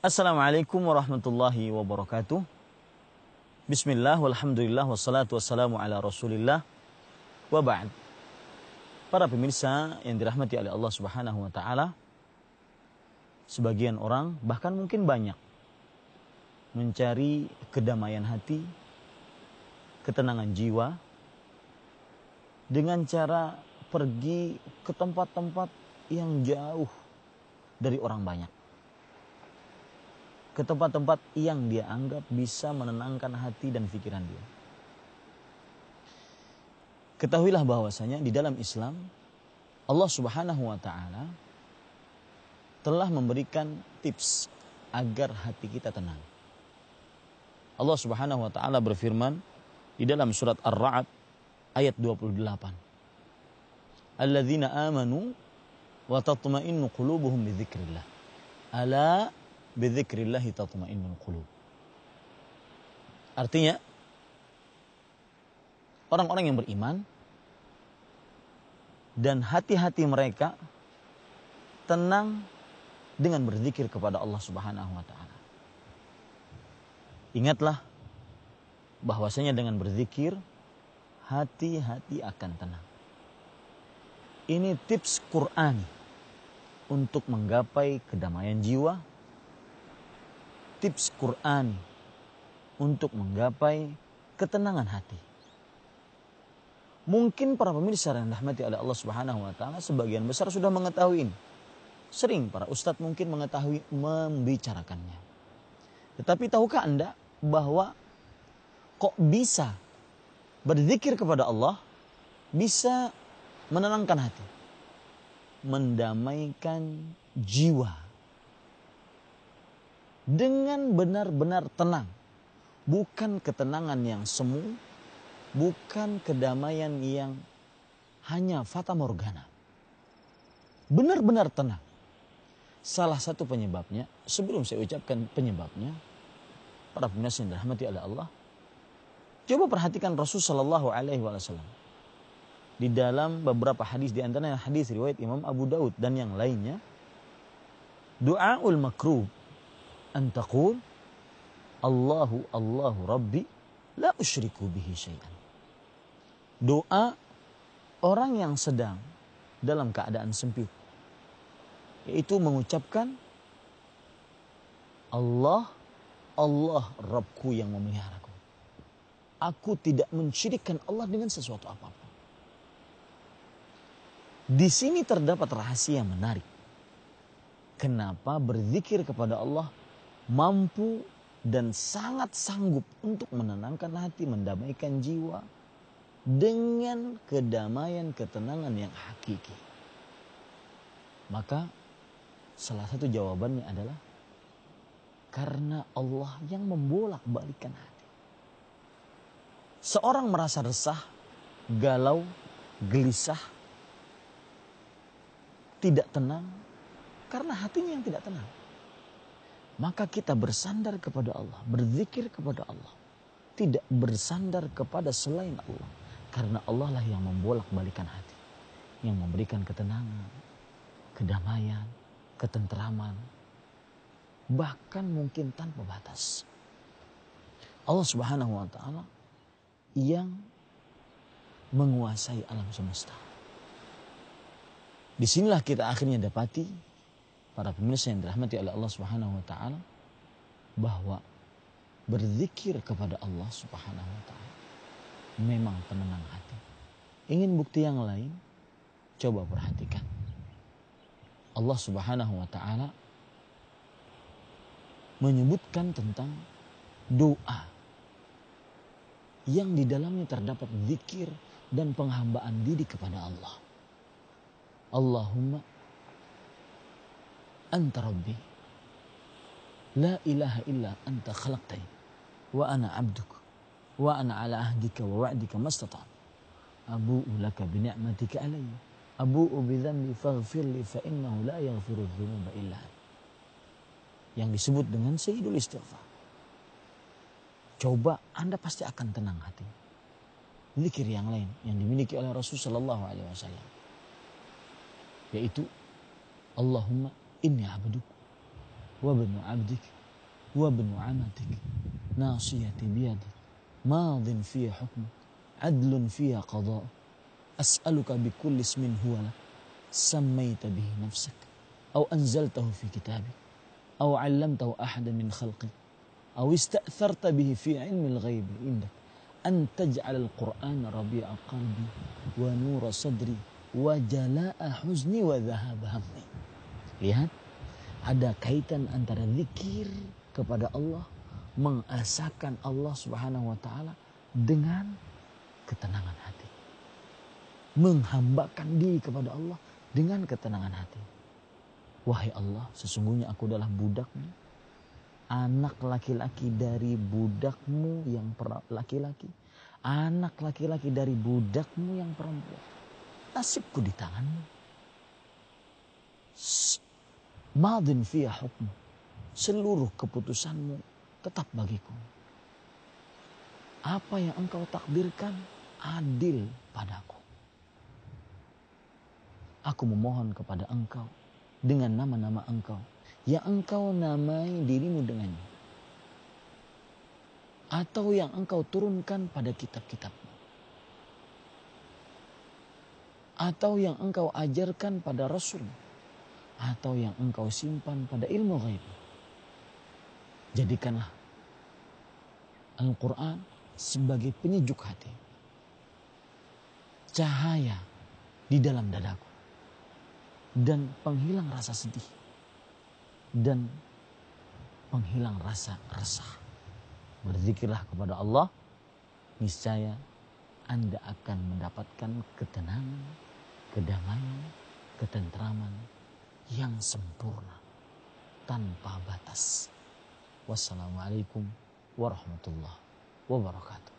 Assalamualaikum warahmatullahi wabarakatuh. Bismillah, walhamdulillah, wassalatu wassalamu ala rasulillah, wa ba'd. Para pemirsa yang dirahmati oleh Allah subhanahu wa ta'ala, sebagian orang, bahkan mungkin banyak, mencari kedamaian hati, ketenangan jiwa, dengan cara pergi ke tempat-tempat yang jauh dari orang banyak. Ke tempat-tempat yang dia anggap bisa menenangkan hati dan pikiran dia. Ketahuilah bahwasanya di dalam Islam, Allah subhanahu wa ta'ala telah memberikan tips agar hati kita tenang. Allah subhanahu wa ta'ala berfirman di dalam surat Ar-Ra'd ayat 28. Alladzina amanu wa tatma'innu qulubuhum bidzikrillah. Ala bidzikrillahi tatma'innul qulub. Artinya, orang-orang yang beriman dan hati-hati mereka tenang dengan berzikir kepada Allah Subhanahu wa taala. Ingatlah bahwasanya dengan berzikir hati-hati akan tenang. Ini tips Quran untuk menggapai kedamaian jiwa, tips Quran untuk menggapai ketenangan hati. Mungkin para pemirsa yang dirahmati oleh Allah Subhanahu wa taala sebagian besar sudah mengetahui ini. Sering para ustadz mungkin mengetahui membicarakannya. Tetapi tahukah Anda bahwa kok bisa berzikir kepada Allah bisa menenangkan hati, mendamaikan jiwa dengan benar-benar tenang. Bukan ketenangan yang semu, bukan kedamaian yang hanya fata morgana. Benar-benar tenang. Salah satu penyebabnya, sebelum saya ucapkan penyebabnya, para pemirsa yang dirahmati oleh Allah, coba perhatikan Rasul sallallahu alaihi wasallam. Di dalam beberapa hadis, di antaranya hadis riwayat Imam Abu Daud dan yang lainnya, du'aul makrub antaqul Allahu Rabbi la usyriku bihi syai'an. Doa orang yang sedang dalam keadaan sempit, yaitu mengucapkan Allah Rabbku yang memeliharaku. Aku tidak mensyirikkan Allah dengan sesuatu apapun. Di sini terdapat rahasia yang menarik. Kenapa berzikir kepada Allah mampu dan sangat sanggup untuk menenangkan hati, mendamaikan jiwa dengan kedamaian, ketenangan yang hakiki. Maka salah satu jawabannya adalah karena Allah yang membolak-balikkan hati. Seorang merasa resah, galau, gelisah, tidak tenang karena hatinya yang tidak tenang. Maka kita bersandar kepada Allah, berzikir kepada Allah, tidak bersandar kepada selain Allah, karena Allah lah yang membolak-balikan hati, yang memberikan ketenangan, kedamaian, ketenteraman, bahkan mungkin tanpa batas. Allah Subhanahu wa taala yang menguasai alam semesta. Disinilah kita akhirnya dapati, para pemirsa yang dirahmati oleh Allah Subhanahu wa taala, bahwa berzikir kepada Allah Subhanahu wa taala memang penenang hati. Ingin bukti yang lain? Coba perhatikan. Allah Subhanahu wa taala menyebutkan tentang doa yang di dalamnya terdapat zikir dan penghambaan diri kepada Allah. Allahumma anta rabbi la ilaha illa anta khalaqtani wa ana abduk wa ana ala ahdika wa wa'dika mastata'tu abu'u laka bi ni'matika alayya abu'u bi dhanbi faghfir li fa innahu la yaghfiru dzunuba illa anta, yang disebut dengan sayyidul istighfar. Coba Anda pasti akan tenang hati. Zikir yang lain yang dimiliki oleh Rasul sallallahu alaihi wasallam, yaitu Allahumma inni abduk wa ibnu abdik wa ibnu amatik nasiyati biyadik madin fiha hukmu adlun fiha qada'u as'aluka bikulli ismin huwa lak sammaita bihi nafsak aw anzaltahu fi kitabik aw 'allamtahu ahadan min khalqik aw ista'tharta bihi fi 'ilmi al-ghaib indak an taj'al al-Qur'ana rabi'a qalbi wa nura sadri wa jala'a huzni wa dhahaba hammi. Lihat, ada kaitan antara zikir kepada Allah, mengasakan Allah Subhanahu wa taala dengan ketenangan hati. Menghambakan diri kepada Allah dengan ketenangan hati. Wahai Allah, sesungguhnya aku adalah budakmu, anak laki-laki dari budakmu yang laki-laki, anak laki-laki dari budakmu yang perempuan. Nasibku di tanganmu. Madin fiha hukmu, seluruh keputusanmu tetap bagiku. Apa yang engkau takdirkan adil padaku. Aku memohon kepada engkau dengan nama-nama engkau yang engkau namai dirimu dengannya, atau yang engkau turunkan pada kitab-kitabmu, atau yang engkau ajarkan pada Rasul, atau yang engkau simpan pada ilmu ghaib. Jadikanlah Al-Quran sebagai penyejuk hati, cahaya di dalam dadaku, dan penghilang rasa sedih, dan penghilang rasa resah. Berzikirlah kepada Allah, niscaya Anda akan mendapatkan ketenangan, kedamaian, ketentraman yang sempurna tanpa batas. Wassalamualaikum warahmatullahi wabarakatuh.